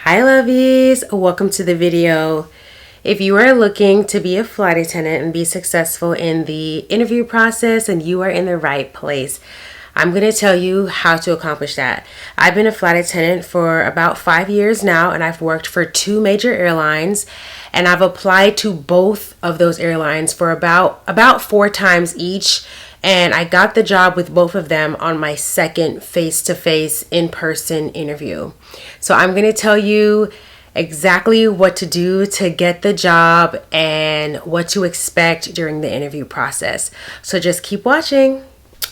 Hi lovies, welcome to the video. If you are looking to be a flight attendant and be successful in the interview process, and you are in the right place, I'm going to tell you how to accomplish that. I've been a flight attendant for about 5 years now, and I've worked for 2 major airlines, and I've applied to both of those airlines for about 4 times each. And I got the job with both of them on my second face-to-face in-person interview. So I'm going to tell you exactly what to do to get the job and what to expect during the interview process. So just keep watching.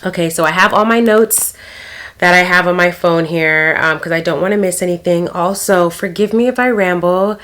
Okay, so I have all my notes that I have on my phone here because I don't want to miss anything. Also, forgive me if I ramble,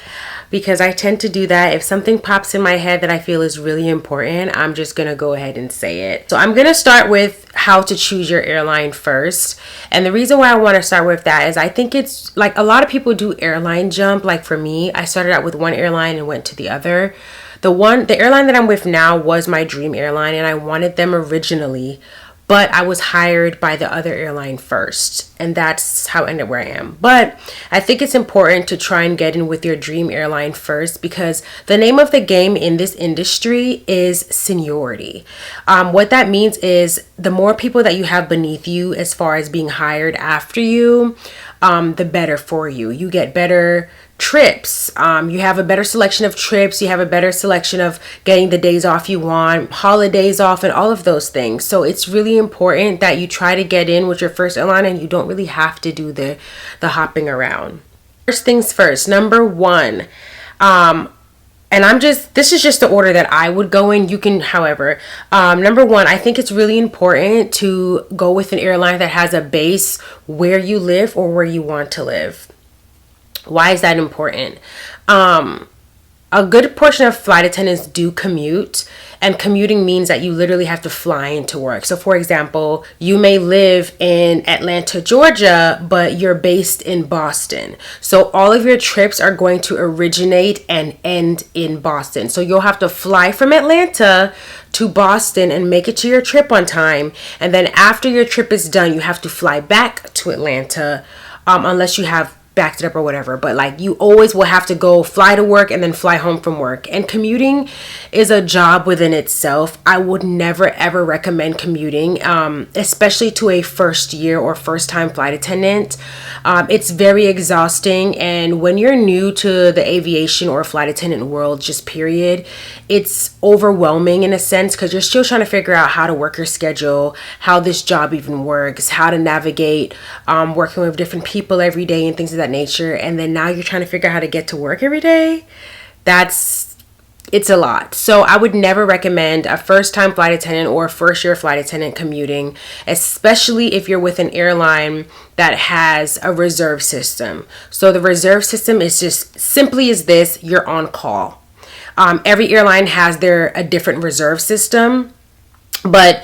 because I tend to do that. If something pops in my head that I feel is really important, I'm just going to go ahead and say it. So I'm going to start with how to choose your airline first. And the reason why I want to start with that is I think it's like a lot of people do airline jump. Like for me, I started out with one airline and went to the other. The airline that I'm with now was my dream airline, and I wanted them originally, but I was hired by the other airline first, and that's how I ended up where I am. But I think it's important to try and get in with your dream airline first, because the name of the game in this industry is seniority. What that means is the more people that you have beneath you as far as being hired after you, the better for you. You get better trips. You have a better selection of trips. You have a better selection of getting the days off you want, holidays off, and all of those things. So it's really important that you try to get in with your first airline, and you don't really have to do the hopping around. First things first, number one, and this is just the order that I would go in. You can, however, number one, I think it's really important to go with an airline that has a base where you live or where you want to live. Why is that important? A good portion of flight attendants do commute, and commuting means that you literally have to fly into work. So for example, you may live in Atlanta, Georgia, but you're based in Boston. So all of your trips are going to originate and end in Boston. So you'll have to fly from Atlanta to Boston and make it to your trip on time. And then after your trip is done, you have to fly back to Atlanta, unless you have backed it up or whatever, but like you always will have to go fly to work and then fly home from work. And commuting is a job within itself. I would never ever recommend commuting, especially to a first year or first time flight attendant. It's very exhausting, and when you're new to the aviation or flight attendant world, just period, it's overwhelming in a sense, because you're still trying to figure out how to work your schedule, how this job even works, how to navigate working with different people every day and things of that nature. And then now you're trying to figure out how to get to work every day. It's a lot. So I would never recommend a first time flight attendant or first year flight attendant commuting, especially if you're with an airline that has a reserve system. So the reserve system is just simply is this: you're on call. Every airline has a different reserve system, but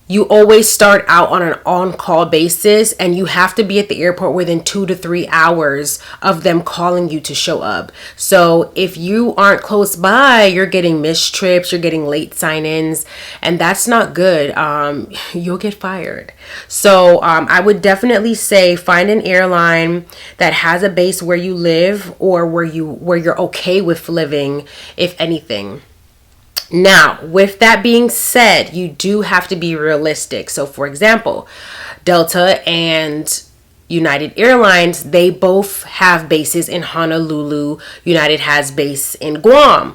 you always start out on an on-call basis, and you have to be at the airport within 2 to 3 hours of them calling you to show up. So if you aren't close by, you're getting missed trips, you're getting late sign-ins, and that's not good. You'll get fired. So I would definitely say find an airline that has a base where you live, or where you're okay with living, if anything. Now, with that being said, you do have to be realistic. So for example, Delta and United Airlines, they both have bases in Honolulu. United has base in Guam.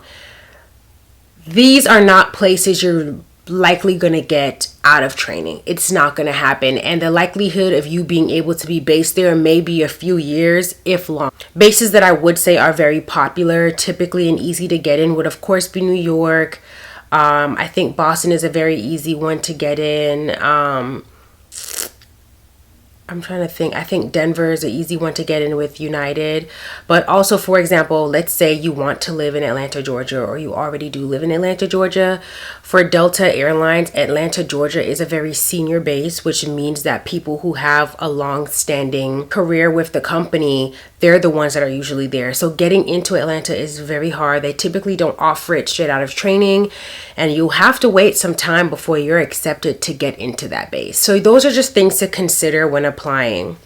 These are not places you're likely going to get out of training. It's not going to happen, and the likelihood of you being able to be based there may be a few years, if long. Bases that I would say are very popular, typically and easy to get in, would of course be New York. I think Boston is a very easy one to get in. I'm trying to think. I think Denver is an easy one to get in with United. But also, for example, let's say you want to live in Atlanta, Georgia, or you already do live in Atlanta, Georgia. For Delta Airlines, Atlanta, Georgia is a very senior base, which means that people who have a long-standing career with the company, they're the ones that are usually there. So getting into Atlanta is very hard. They typically don't offer it straight out of training, and you'll have to wait some time before you're accepted to get into that base. So those are just things to consider when applying.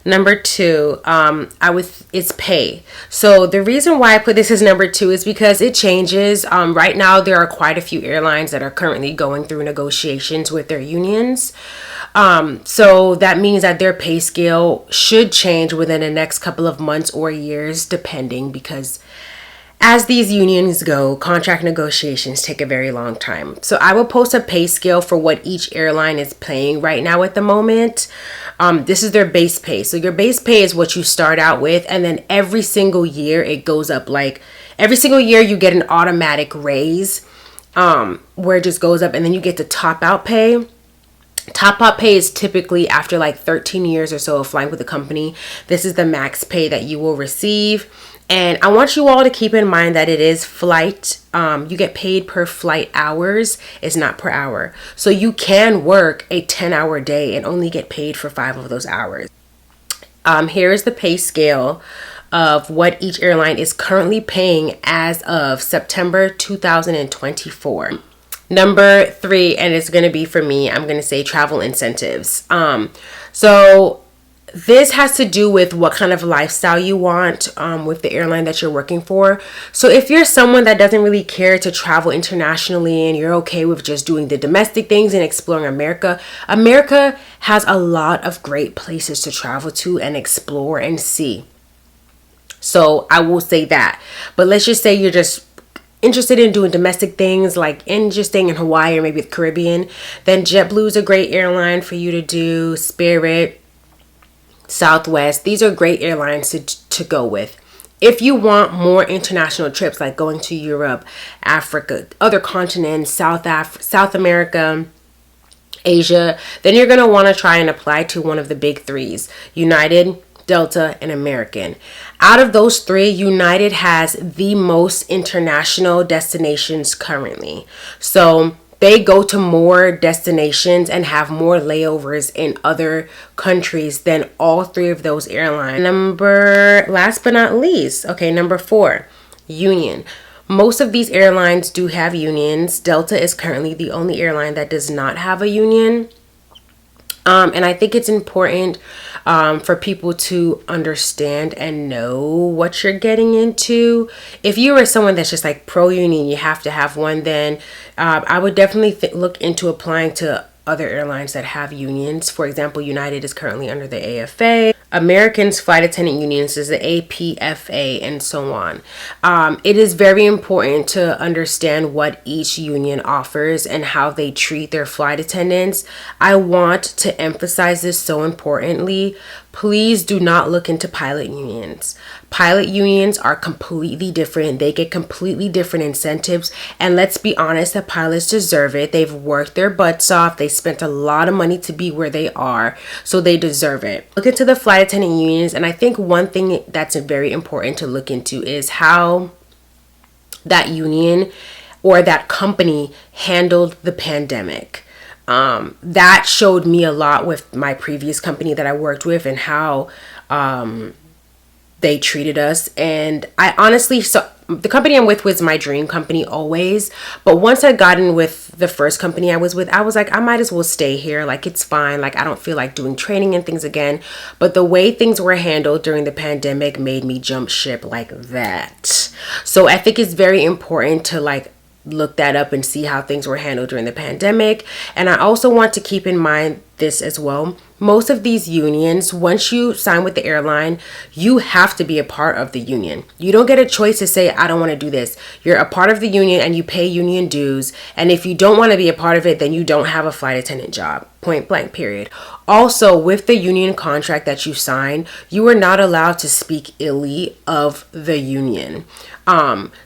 Number two, it's pay. So the reason why I put this as number two is because it changes. Right now, there are quite a few airlines that are currently going through negotiations with their unions. So that means that their pay scale should change within the next couple of months or years, depending, because as these unions go, contract negotiations take a very long time. So I will post a pay scale for what each airline is paying right now at the moment. This is their base pay. So your base pay is what you start out with, and then every single year it goes up. Like every single year you get an automatic raise, where it just goes up, and then you get the top out pay. Top up pay is typically after like 13 years or so of flying with the company. This is the max pay that you will receive. And I want you all to keep in mind that it is flight. You get paid per flight hours. It's not per hour. So you can work a 10-hour day and only get paid for 5 of those hours. Here is the pay scale of what each airline is currently paying as of September 2024. Number 3, and it's going to be for me, I'm going to say travel incentives. So this has to do with what kind of lifestyle you want with the airline that you're working for. So if you're someone that doesn't really care to travel internationally and you're okay with just doing the domestic things and exploring America, America has a lot of great places to travel to and explore and see. So I will say that. But let's just say you're just interested in doing domestic things, like in just staying in Hawaii or maybe the Caribbean, then JetBlue is a great airline for you to do. Spirit, Southwest, these are great airlines to go with. If you want more international trips, like going to Europe, Africa, other continents, South America, Asia, then you're going to want to try and apply to one of the big 3s, United, Delta, and American. Out of those 3, United has the most international destinations currently. So they go to more destinations and have more layovers in other countries than all 3 of those airlines. Last but not least, number 4, union. Most of these airlines do have unions. Delta is currently the only airline that does not have a union. And I think it's important for people to understand and know what you're getting into. If you are someone that's just like pro-union, you have to have one, then I would definitely look into applying to other airlines that have unions. For example, United is currently under the AFA. American's flight attendant unions is the APFA, and so on. It is very important to understand what each union offers and how they treat their flight attendants. I want to emphasize this so importantly. Please do not look into pilot unions. Pilot unions are completely different. They get completely different incentives. And let's be honest, the pilots deserve it. They've worked their butts off. They spent a lot of money to be where they are. So they deserve it. Look into the flight attendant unions. And I think one thing that's very important to look into is how that union or that company handled the pandemic. That showed me a lot with my previous company that I worked with and how they treated us. And I honestly, so the company I'm with was my dream company always. But once I got in with the first company I was with, I was like, I might as well stay here. Like, it's fine. Like, I don't feel like doing training and things again. But the way things were handled during the pandemic made me jump ship like that. So I think it's very important to look that up and see how things were handled during the pandemic. And I also want to keep in mind this as well. Most of these unions, once you sign with the airline, you have to be a part of the union. You don't get a choice to say, I don't want to do this. You're a part of the union and you pay union dues. And if you don't want to be a part of it, then you don't have a flight attendant job. Point blank, period. Also, with the union contract that you sign, you are not allowed to speak illy of the union.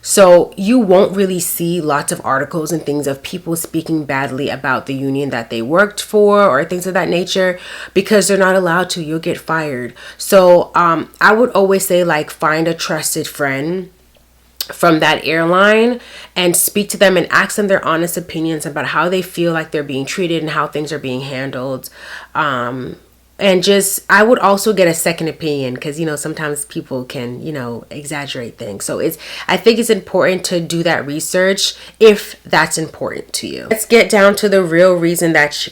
So you won't really see lots of articles and things of people speaking badly about the union that they worked for or things of that nature, because they're not allowed to. You'll get fired. So I would always say, find a trusted friend from that airline and speak to them and ask them their honest opinions about how they feel like they're being treated and how things are being handled. And just, I would also get a second opinion, because, you know, sometimes people can, you know, exaggerate things. So I think it's important to do that research if that's important to you. Let's get down to the real reason that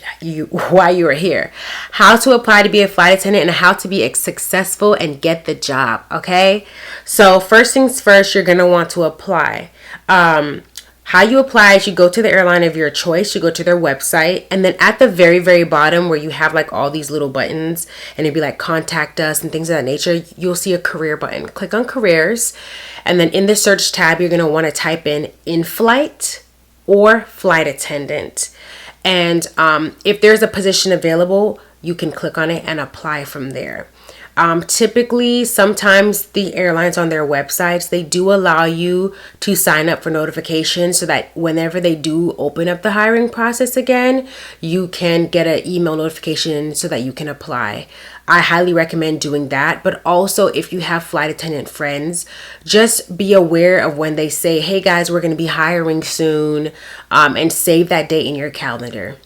why you are here. How to apply to be a flight attendant and how to be successful and get the job. Okay. So first things first, you're going to want to apply. How you apply is you go to the airline of your choice, you go to their website, and then at the very, very bottom where you have like all these little buttons and it'd be like contact us and things of that nature, you'll see a career button. Click on careers, and then in the search tab, you're going to want to type in flight or flight attendant. And if there's a position available, you can click on it and apply from there. Typically, sometimes the airlines on their websites, they do allow you to sign up for notifications so that whenever they do open up the hiring process again, you can get an email notification so that you can apply. I highly recommend doing that. But also, if you have flight attendant friends, just be aware of when they say, hey guys, we're going to be hiring soon, and save that date in your calendar.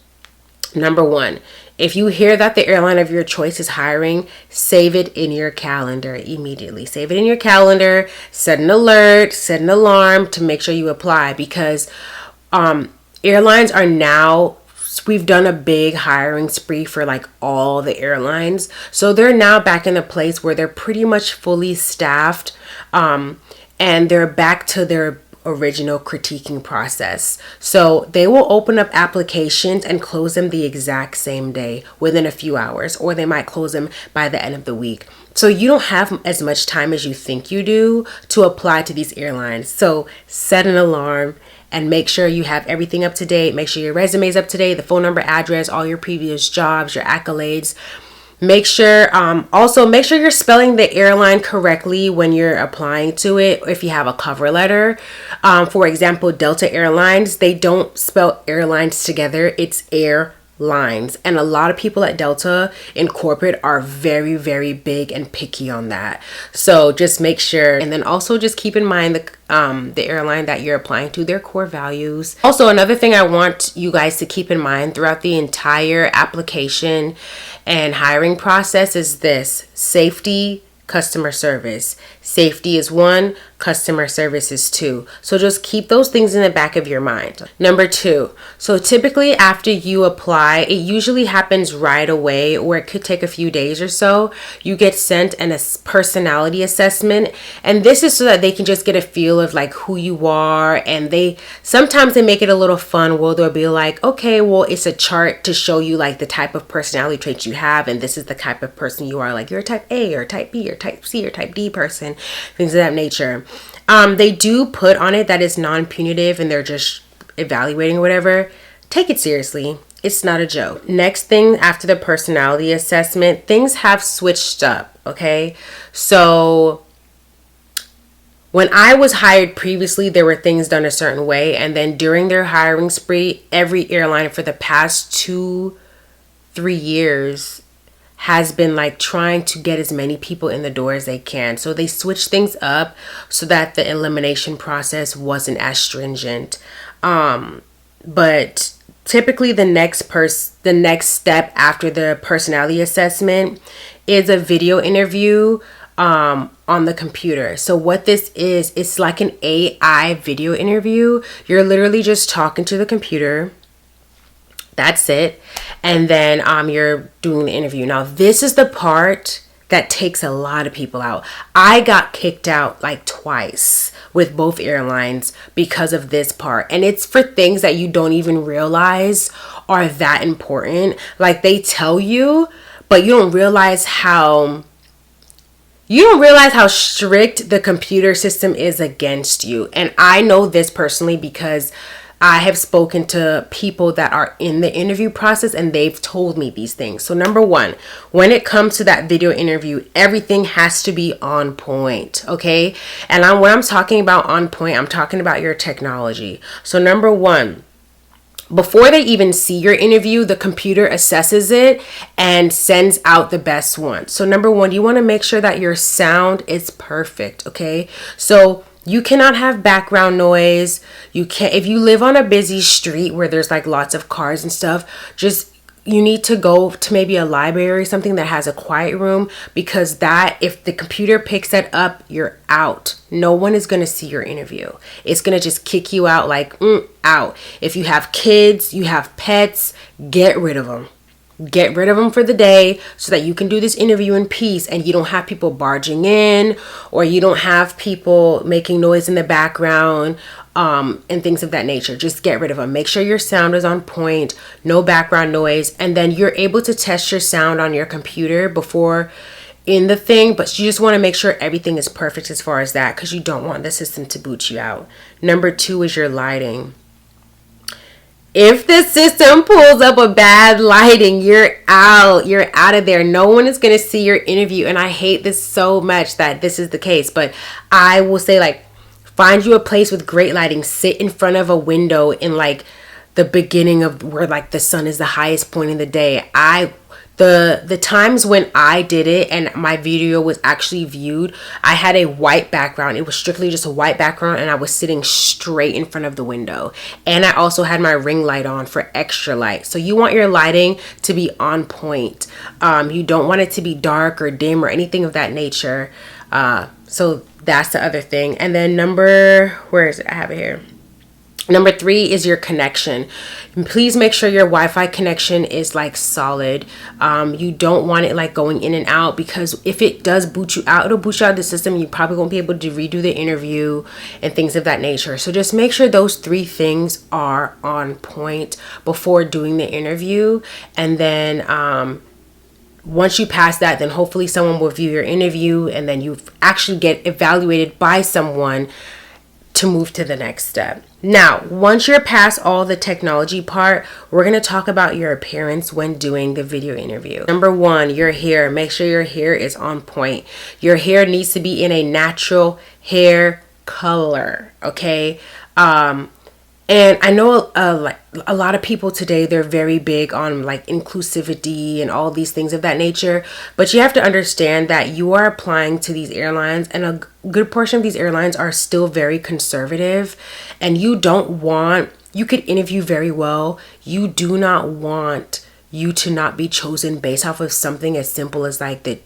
Number one, if you hear that the airline of your choice is hiring, save it in your calendar immediately. Save it in your calendar, set an alert, set an alarm to make sure you apply, because airlines are now, we've done a big hiring spree for like all the airlines. So they're now back in a place where they're pretty much fully staffed, and they're back to their original critiquing process. So they will open up applications and close them the exact same day within a few hours, or they might close them by the end of the week. So you don't have as much time as you think you do to apply to these airlines. So set an alarm and make sure you have everything up to date. Make sure your resume is up to date, the phone number, address, all your previous jobs, your accolades. Make sure, also make sure you're spelling the airline correctly when you're applying to it. If you have a cover letter, for example, Delta Airlines, they don't spell airlines together. It's airlines. And a lot of people at Delta in corporate are very, very big and picky on that. So just make sure. And then also just keep in mind the airline that you're applying to, their core values. Also, another thing I want you guys to keep in mind throughout the entire application and hiring process is this: safety, customer service. Safety is 1, customer service is 2. So just keep those things in the back of your mind. Number 2, so typically after you apply, it usually happens right away, or it could take a few days or so. You get sent a personality assessment, and this is so that they can just get a feel of like who you are. And sometimes they make it a little fun where they'll be like, okay, well, it's a chart to show you like the type of personality traits you have, and this is the type of person you are. Like you're a type A or type B or type C or type D person, things of that nature. They do put on it that it's non-punitive and they're just evaluating or whatever. Take it seriously. It's not a joke. Next thing after the personality assessment, things have switched up, okay? So when I was hired previously, there were things done a certain way, and then during their hiring spree, every airline for the past 2-3 years has been like trying to get as many people in the door as they can. So they switched things up so that the elimination process wasn't as stringent. But typically the next step after the personality assessment is a video interview on the computer. So what this is, it's like an AI video interview. You're literally just talking to the computer. That's it. And then you're doing the interview. Now, this is the part that takes a lot of people out. I got kicked out like twice with both airlines because of this part. And it's for things that you don't even realize are that important. Like they tell you, but you don't realize how strict the computer system is against you. And I know this personally because I have spoken to people that are in the interview process and they've told me these things. So number 1, when it comes to that video interview, everything has to be on point, okay? And when I'm talking about on point, I'm talking about your technology. So number 1, before they even see your interview, the computer assesses it and sends out the best one. So number 1, you want to make sure that your sound is perfect, okay? So you cannot have background noise. You can't, if you live on a busy street where there's like lots of cars and stuff, just you need to go to maybe a library or something that has a quiet room, because that, if the computer picks that up, you're out. No one is going to see your interview. It's going to just kick you out like, out. If you have kids, you have pets, get rid of them. Get rid of them for the day so that you can do this interview in peace, and you don't have people barging in, or you don't have people making noise in the background, and things of that nature. Just get rid of them. Make sure your sound is on point, no background noise, and then you're able to test your sound on your computer before in the thing, but you just want to make sure everything is perfect as far as that, because you don't want the system to boot you out. Number 2 is your lighting. If the system pulls up a bad lighting, you're out. You're out of there. No one is going to see your interview. And I hate this so much that this is the case. But I will say, like, find you a place with great lighting. Sit in front of a window in, like, the beginning of where, like, the sun is the highest point in the day. The times when I did it and my video was actually viewed, I had a white background. It was strictly just a white background, and I was sitting straight in front of the window. And I also had my ring light on for extra light. So you want your lighting to be on point. You don't want it to be dark or dim or anything of that nature. So that's the other thing. And then where is it? I have it here. Number 3 is your connection. Please make sure your Wi-Fi connection is like solid. You don't want it like going in and out, because if it does boot you out, it'll boot you out of the system. You probably won't be able to redo the interview and things of that nature. So just make sure those 3 things are on point before doing the interview. And then once you pass that, then hopefully someone will view your interview, and then you actually get evaluated by someone to move to the next step. Now, once you're past all the technology part, we're going to talk about your appearance when doing the video interview. Number 1, your hair. Make sure your hair is on point. Your hair needs to be in a natural hair color, okay? And I know like a lot of people today, they're very big on like inclusivity and all these things of that nature. But you have to understand that you are applying to these airlines, and a good portion of these airlines are still very conservative. And you could interview very well. You do not want you to not be chosen based off of something as simple as like the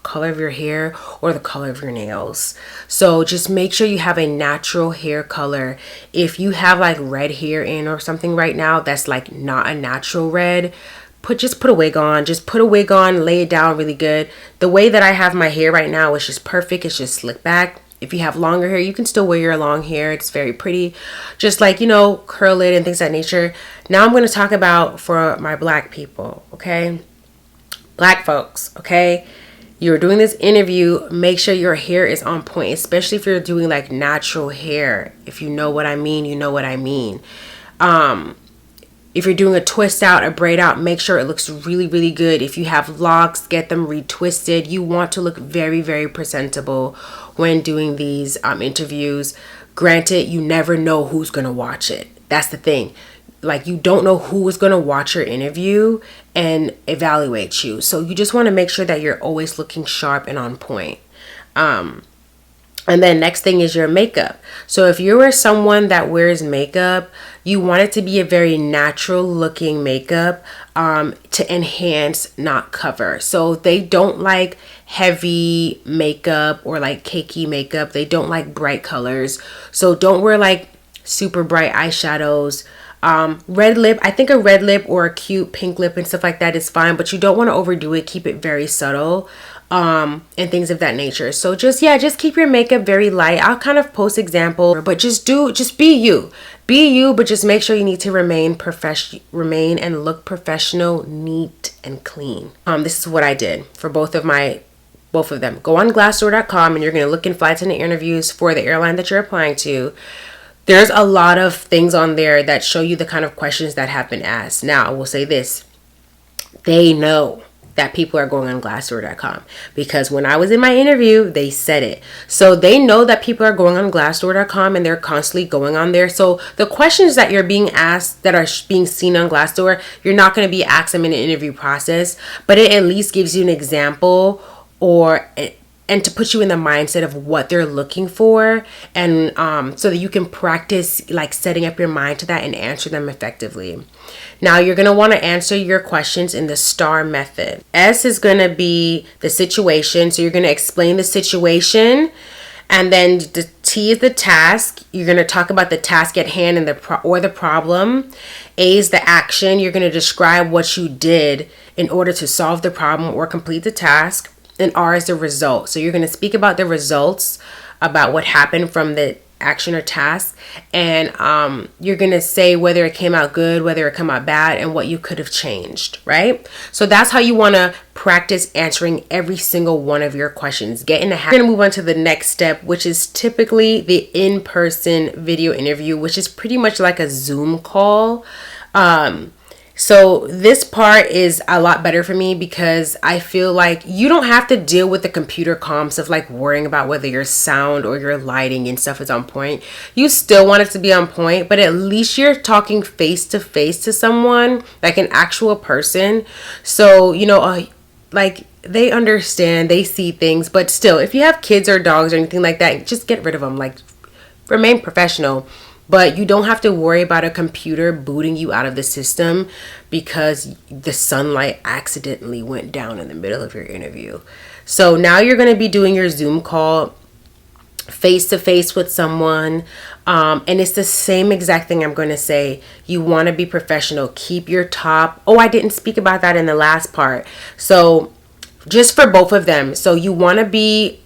color of your hair or the color of your nails. So just make sure you have a natural hair color. If you have like red hair in or something right now that's like not a natural red, just put a wig on. Just put a wig on, lay it down really good. The way that I have my hair right now is just perfect. It's just slicked back. If you have longer hair, you can still wear your long hair. It's very pretty. Just like, curl it and things of that nature. Now I'm going to talk about for my black people, okay? Black folks, okay? You're doing this interview, make sure your hair is on point, especially if you're doing like natural hair. If you know what I mean, you know what I mean. If you're doing a twist out, a braid out, make sure it looks really, really good. If you have locks, get them retwisted. You want to look very, very presentable when doing these interviews. Granted, you never know who's going to watch it. That's the thing. Like, you don't know who is going to watch your interview and evaluate you. So you just want to make sure that you're always looking sharp and on point. And then next thing is your makeup. So if you are someone that wears makeup, you want it to be a very natural looking makeup to enhance, not cover. So they don't like heavy makeup or like cakey makeup. They don't like bright colors. So don't wear like super bright eyeshadows. Red lip, I think a red lip or a cute pink lip and stuff like that is fine, but you don't want to overdo it. Keep it very subtle, and things of that nature. So just keep your makeup very light. I'll kind of post example, but just be you, but just make sure you need to remain and look professional, neat and clean. This is what I did for both of them. Go on glassdoor.com and you're going to look in flights and interviews for the airline that you're applying to. There's a lot of things on there that show you the kind of questions that have been asked. Now, I will say this. They know that people are going on glassdoor.com because when I was in my interview, they said it. So they know that people are going on glassdoor.com and they're constantly going on there. So the questions that you're being asked that are being seen on Glassdoor, you're not going to be asked them in an interview process, but it at least gives you an example or and to put you in the mindset of what they're looking for, and so that you can practice like setting up your mind to that and answer them effectively. Now you're going to want to answer your questions in the STAR method. S is going to be the situation, so you're going to explain the situation, and then the T is the task. You're going to talk about the task at hand and the problem. A is the action. You're going to describe what you did in order to solve the problem or complete the task. And R is the result. So you're going to speak about the results, about what happened from the action or task. And you're going to say whether it came out good, whether it came out bad, and what you could have changed, right? So that's how you want to practice answering every single one of your questions. Get in the habit. We're going to move on to the next step, which is typically the in-person video interview, which is pretty much like a Zoom call. So this part is a lot better for me because I feel like you don't have to deal with the computer comms of like worrying about whether your sound or your lighting and stuff is on point. You still want it to be on point, but at least you're talking face to face to someone, like an actual person. So, like they understand, they see things, but still, if you have kids or dogs or anything like that, just get rid of them. Like, remain professional. But you don't have to worry about a computer booting you out of the system because the sunlight accidentally went down in the middle of your interview. So now you're going to be doing your Zoom call face to face with someone. And it's the same exact thing I'm going to say. You want to be professional. Keep your top. Oh, I didn't speak about that in the last part. So just for both of them. So you want to be...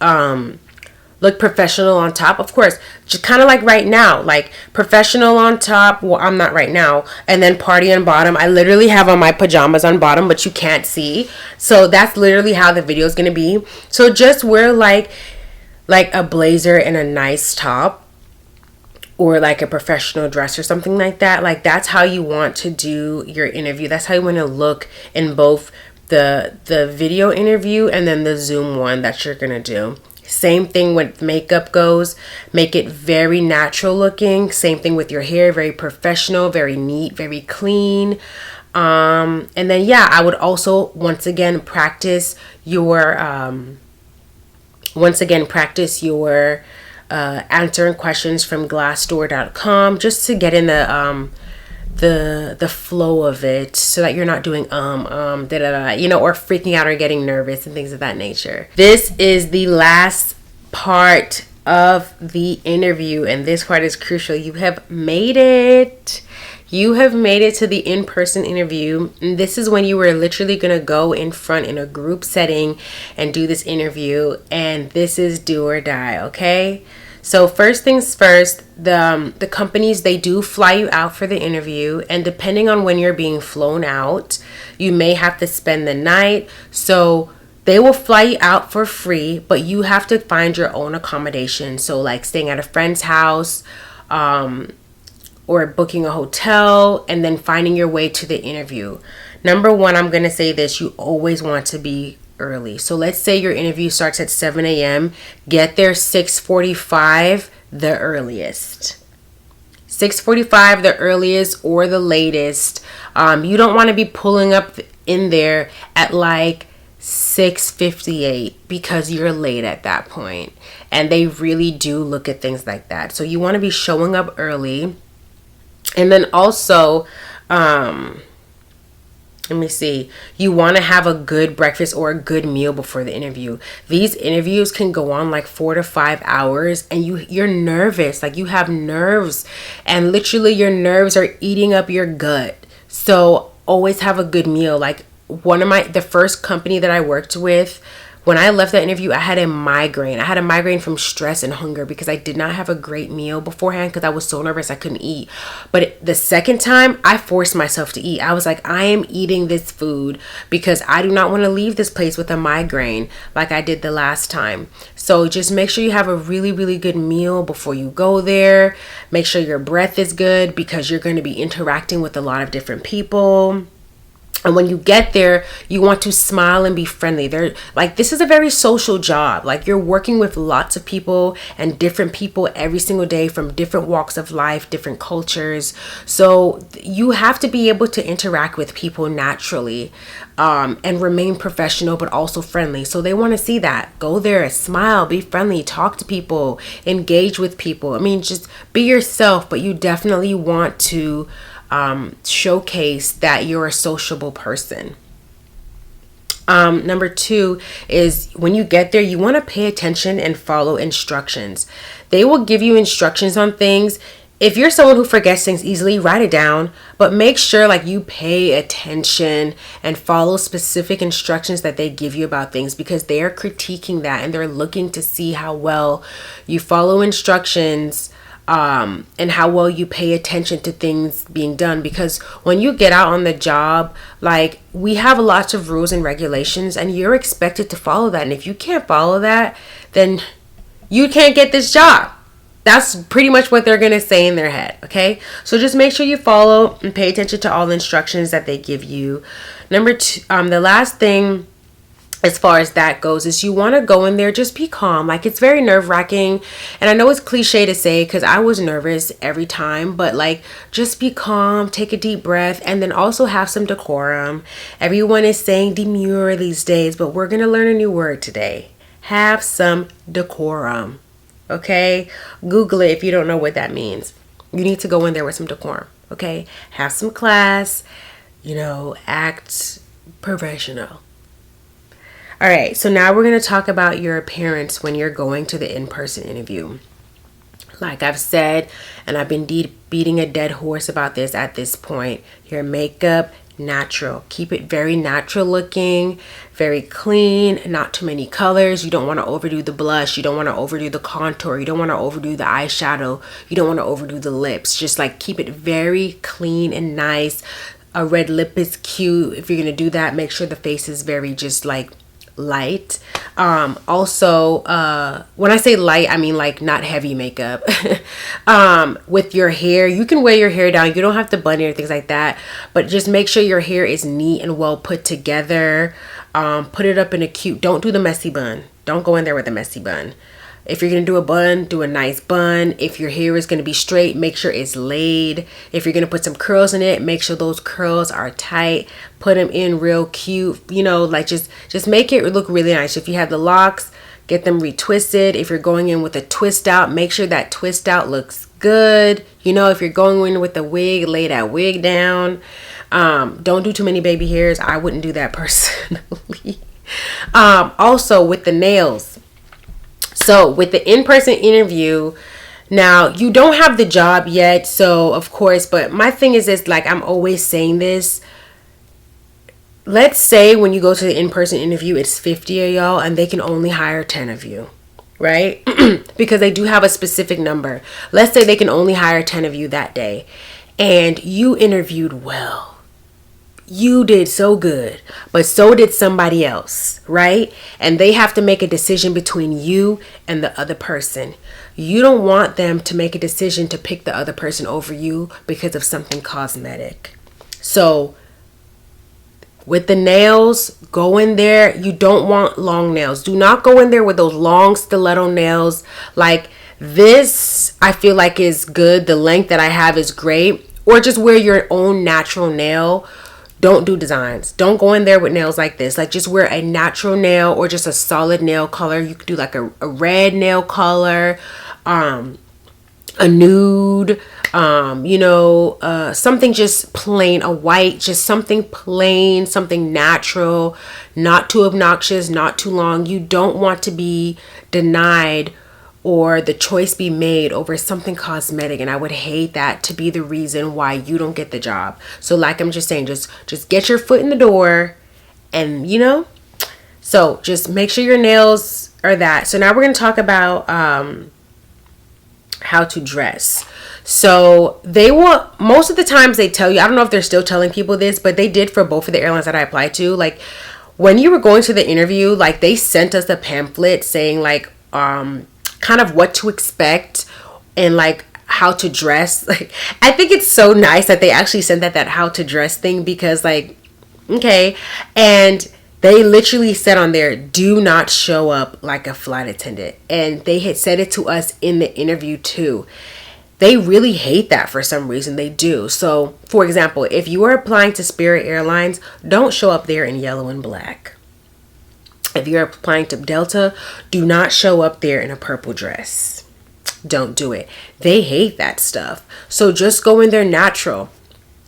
look professional on top, of course, just kind of like right now, like professional on top. Well, I'm not right now. And then party on bottom. I literally have on my pajamas on bottom, but you can't see. So that's literally how the video is going to be. So just wear like a blazer and a nice top, or like a professional dress or something like that. Like that's how you want to do your interview. That's how you want to look in both the video interview and then the Zoom one that you're going to do. Same thing with makeup goes. Make it very natural looking. Same thing with your hair. Very professional, very neat, very clean. And then, yeah, I would also once again practice your answering questions from Glassdoor.com just to get in the flow of it, so that you're not doing or freaking out or getting nervous and things of that nature. This is the last part of the interview, and this part is crucial. You have made it. You have made it to the in-person interview. And this is when you were literally going to go in front in a group setting and do this interview, and this is do or die, okay? So first things first, the companies, they do fly you out for the interview, and depending on when you're being flown out, you may have to spend the night. So they will fly you out for free, but you have to find your own accommodation. So like staying at a friend's house, or booking a hotel, and then finding your way to the interview. Number one, I'm going to say this, you always want to be early. So let's say your interview starts at 7 a.m. Get there 6:45, the earliest. 6:45, the earliest or the latest. You don't want to be pulling up in there at like 6:58 because you're late at that point. And they really do look at things like that. So you want to be showing up early. And then also, let me see. You want to have a good breakfast or a good meal before the interview. These interviews can go on like 4 to 5 hours, and you're nervous. Like you have nerves, and literally your nerves are eating up your gut. So always have a good meal. Like the first company that I worked with, when I left that interview, I had a migraine. I had a migraine from stress and hunger because I did not have a great meal beforehand because I was so nervous I couldn't eat. But the second time, I forced myself to eat. I was like, I am eating this food because I do not want to leave this place with a migraine like I did the last time. So just make sure you have a really, really good meal before you go there. Make sure your breath is good because you're going to be interacting with a lot of different people. And when you get there, you want to smile and be friendly. They're like, this is a very social job. Like, you're working with lots of people and different people every single day from different walks of life, different cultures. So you have to be able to interact with people naturally, and remain professional, but also friendly. So they want to see that. Go there, smile, be friendly, talk to people, engage with people. I mean, just be yourself, but you definitely want to showcase that you're a sociable person. Number 2 is when you get there, you want to pay attention and follow instructions. They will give you instructions on things. If you're someone who forgets things easily, write it down, but make sure like you pay attention and follow specific instructions that they give you about things, because they are critiquing that and they're looking to see how well you follow instructions, and how well you pay attention to things being done. Because when you get out on the job, like, we have lots of rules and regulations and you're expected to follow that. And if you can't follow that, then you can't get this job. That's pretty much what they're going to say in their head. Okay. So just make sure you follow and pay attention to all the instructions that they give you. Number 2, the last thing as far as that goes is you want to go in there, just be calm. Like, it's very nerve-wracking, and I know it's cliche to say because I was nervous every time, but like, just be calm, take a deep breath, and then also have some decorum. Everyone is saying demure these days, but we're gonna learn a new word today. Have some decorum. Okay, Google it if you don't know what that means. You need to go in there with some decorum. Okay, have some class, act professional. All right, so now we're going to talk about your appearance when you're going to the in-person interview. Like I've said, and I've been beating a dead horse about this at this point, your makeup, natural. Keep it very natural looking, very clean, not too many colors. You don't want to overdo the blush. You don't want to overdo the contour. You don't want to overdo the eyeshadow. You don't want to overdo the lips. Just like keep it very clean and nice. A red lip is cute. If you're going to do that, make sure the face is very just like light. Also, when I say light, I mean like not heavy makeup. With your hair, you can wear your hair down. You don't have to bun it or things like that, but just make sure your hair is neat and well put together. Put it up in a cute, don't do the messy bun. Don't go in there with a messy bun. If you're going to do a bun, do a nice bun. If your hair is going to be straight, make sure it's laid. If you're going to put some curls in it, make sure those curls are tight. Put them in real cute, like just make it look really nice. If you have the locks, get them retwisted. If you're going in with a twist out, make sure that twist out looks good. If you're going in with a wig, lay that wig down. Don't do too many baby hairs. I wouldn't do that personally. Also with the nails. So with the in-person interview, now you don't have the job yet, so of course, but my thing is this, like I'm always saying this. Let's say when you go to the in-person interview, it's 50 of y'all and they can only hire 10 of you, right? Because they do have a specific number. Let's say they can only hire 10 of you that day and you interviewed well. You did so good, but so did somebody else, right? And they have to make a decision between you and the other person. You don't want them to make a decision to pick the other person over you because of something cosmetic. So with the nails, go in there. You don't want long nails. Do not go in there with those long stiletto nails. Like this, I feel like is good. The length that I have is great. Or just wear your own natural nail. Don't do designs. Don't go in there with nails like this. Like just wear a natural nail or just a solid nail color. You could do like a red nail color, a nude, something just plain, a white, just something plain, something natural, not too obnoxious, not too long. You don't want to be denied or the choice be made over something cosmetic, and I would hate that to be the reason why you don't get the job. So like I'm just saying, just get your foot in the door and so just make sure your nails are that. So now we're going to talk about how to dress. So they will, most of the times they tell you, I don't know if they're still telling people this, but they did for both of the airlines that I applied to. Like when you were going to the interview, like they sent us a pamphlet saying like kind of what to expect and like how to dress. Like I think it's so nice that they actually sent that how to dress thing, because like Okay. And they literally said on there, do not show up like a flight attendant. And they had said it to us in the interview too. They really hate that for some reason. They do. So, for example, if you are applying to Spirit Airlines, don't show up there in yellow and black. If you're applying to Delta, do not show up there in a purple dress. Don't do it. They hate that stuff. So just go in there natural.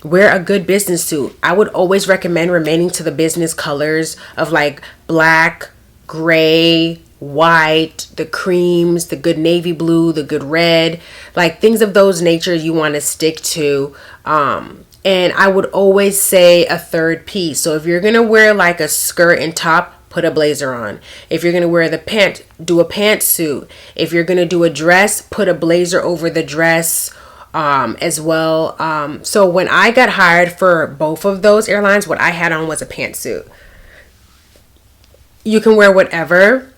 Wear a good business suit. I would always recommend remaining to the business colors of like black, gray, white, the creams, the good navy blue, the good red, like things of those nature you want to stick to. And I would always say a third piece. So if you're going to wear like a skirt and top, put a blazer on. If you're going to wear the pant, do a pantsuit. If you're going to do a dress, put a blazer over the dress as well. So when I got hired for both of those airlines, what I had on was a pantsuit. You can wear whatever,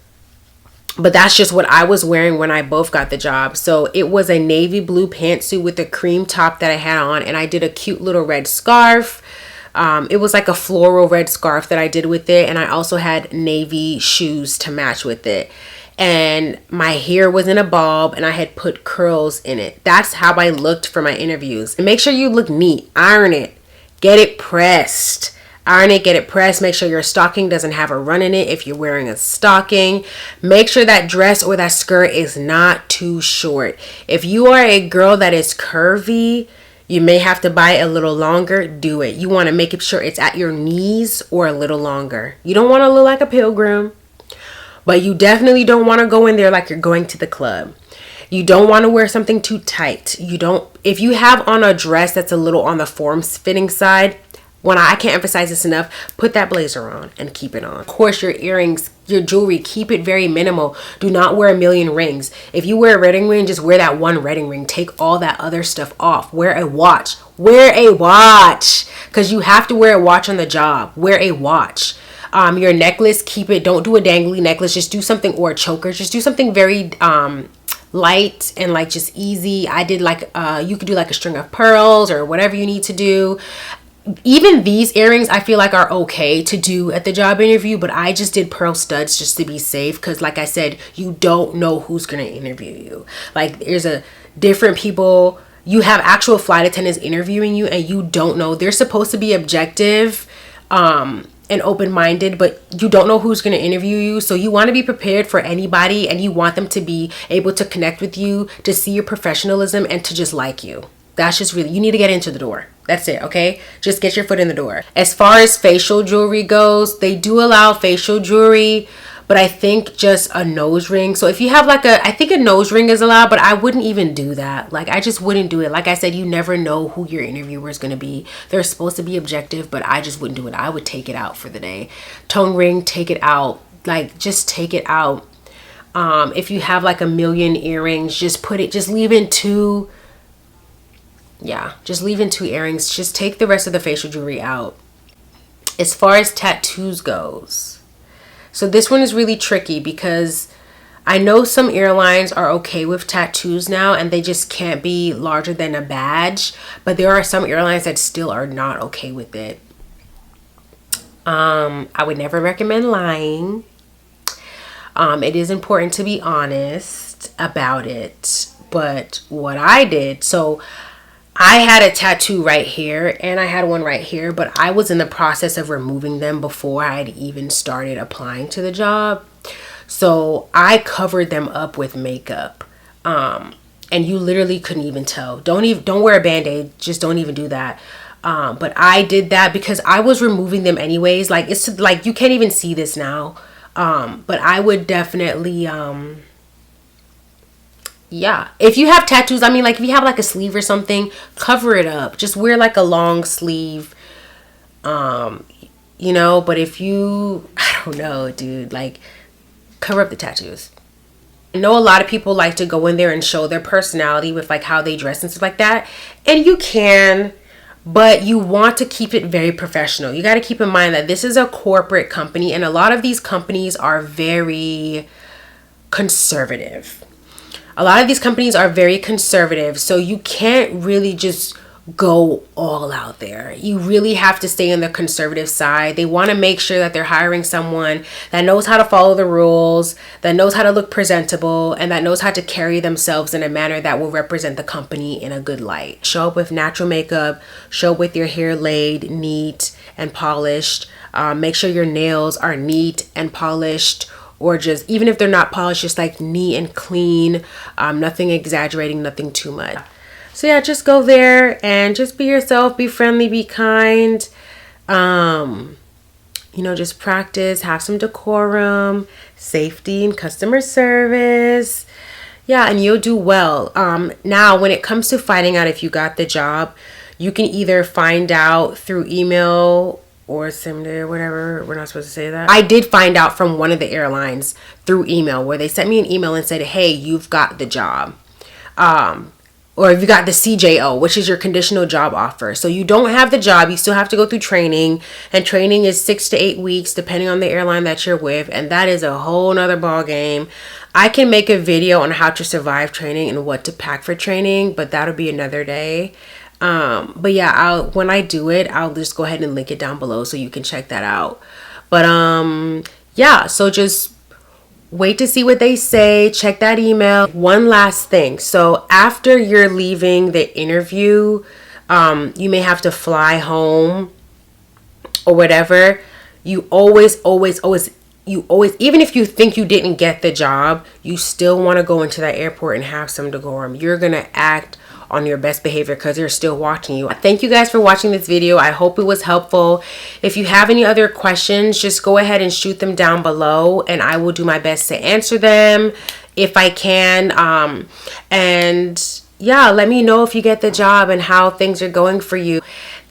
but that's just what I was wearing when I both got the job. So it was a navy blue pantsuit with a cream top that I had on, and I did a cute little red scarf. It was like a floral red scarf that I did with it, and I also had navy shoes to match with it. And my hair was in a bob, and I had put curls in it. That's how I looked for my interviews. And make sure you look neat. Iron it. Get it pressed. Iron it, get it pressed. Make sure your stocking doesn't have a run in it if you're wearing a stocking. Make sure that dress or that skirt is not too short. If you are a girl that is curvy, you may have to buy it a little longer. Do it. You want to make sure it's at your knees or a little longer. You don't want to look like a pilgrim, but you definitely don't want to go in there like you're going to the club. You don't want to wear something too tight. If you have on a dress that's a little on the form-fitting side, I can't emphasize this enough, put that blazer on and keep it on. Of course, your earrings, your jewelry, keep it very minimal. Do not wear a million rings. If you wear a wedding ring, just wear that one wedding ring. Take all that other stuff off. Wear a watch. Wear a watch. Because you have to wear a watch on the job. Wear a watch. Your necklace, keep it. Don't do a dangly necklace. Just do something, or a choker. Just do something very light and like just easy. I did like, you could do like a string of pearls or whatever you need to do. Even these earrings I feel like are okay to do at the job interview, but I just did pearl studs just to be safe, because like I said, you don't know who's going to interview you. Like there's a different people, you have actual flight attendants interviewing you, and you don't know. They're supposed to be objective and open-minded, but you don't know who's going to interview you. So you want to be prepared for anybody, and you want them to be able to connect with you, to see your professionalism, and to just like you. That's just really, you need to get into the door. That's it, okay? Just get your foot in the door. As far as facial jewelry goes, they do allow facial jewelry, but I think just a nose ring. So if you have like I think a nose ring is allowed, but I wouldn't even do that. Like I just wouldn't do it. Like I said, you never know who your interviewer is going to be. They're supposed to be objective, but I just wouldn't do it. I would take it out for the day. Tongue ring, take it out. Like just take it out. If you have like a million earrings, just leave in two. Yeah, just leave in two earrings. Just take the rest of the facial jewelry out. As far as tattoos goes, so this one is really tricky, because I know some airlines are okay with tattoos now, and they just can't be larger than a badge, but there are some airlines that still are not okay with it. I would never recommend lying. It is important to be honest about it, but what I did, so I had a tattoo right here and I had one right here, but I was in the process of removing them before I had even started applying to the job. So I covered them up with makeup. And you literally couldn't even tell. Don't wear a band-aid. Just don't even do that. But I did that because I was removing them anyways. Like it's like you can't even see this now. But I would definitely yeah, if you have tattoos, I mean, like if you have like a sleeve or something, cover it up. Just wear like a long sleeve, you know. But if you, I don't know, dude, like cover up the tattoos. I know a lot of people like to go in there and show their personality with like how they dress and stuff like that, and you can, but you want to keep it very professional. You got to keep in mind that this is a corporate company, and a lot of these companies are very conservative. A lot of these companies are very conservative, so you can't really just go all out there. You really have to stay on the conservative side. They want to make sure that they're hiring someone that knows how to follow the rules, that knows how to look presentable, and that knows how to carry themselves in a manner that will represent the company in a good light. Show up with natural makeup, show up with your hair laid, neat and polished. Make sure your nails are neat and polished, or just, even if they're not polished, just like neat and clean. Nothing exaggerating, nothing too much. So yeah, just go there and just be yourself, be friendly, be kind. Just practice, have some decorum, safety, and customer service. Yeah, and you'll do well. Now, when it comes to finding out if you got the job, you can either find out through email or same day or whatever. We're not supposed to say that. I did find out from one of the airlines through email, where they sent me an email and said, hey, you've got the job. Or if you got the CJO, which is your conditional job offer. So you don't have the job, you still have to go through training, and training is 6 to 8 weeks depending on the airline that you're with, and that is a whole nother ball game. I can make a video on how to survive training and what to pack for training, but that'll be another day. But yeah, when I do it, I'll just go ahead and link it down below so you can check that out. But yeah, so just wait to see what they say. Check that email. One last thing. So after you're leaving the interview, you may have to fly home or whatever. You always, even if you think you didn't get the job, you still want to go into that airport and have some decorum. You're going to act on your best behavior because they're still watching you. Thank you guys for watching this video. I hope it was helpful. If you have any other questions, just go ahead and shoot them down below and I will do my best to answer them if I can. And yeah, let me know if you get the job and how things are going for you.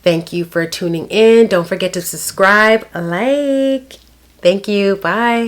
Thank you for tuning in. Don't forget to subscribe, like. Thank you. Bye.